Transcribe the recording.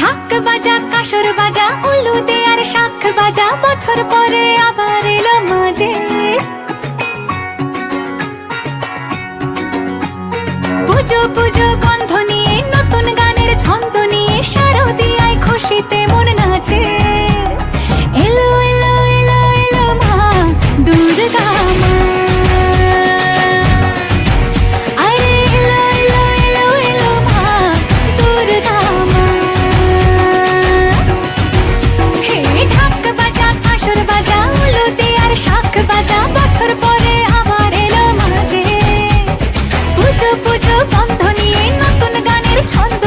ঢাক বাজা কাসর বাজা উলুদে আর শাখ বাজা, বছর পরে আবার এলো মাঝে। পুজো পুজো গন্ধ নিয়ে নতুন গানের ছন্দ নিয়ে শারদিয়ায় খুশিতে মন নাচে। এলো এলো এলো এলো মা দুর্গা মা, আরে এলো এলো এলো এলো মা দুর্গা মা। হে ঢাক বাজা কাসর বাজা উলুদে আর শাখ বাজা, বছর পরে আবার এলো মাঝে। পুজো পুজো গন্ধ নিয়ে নতুন গানের ছন্দ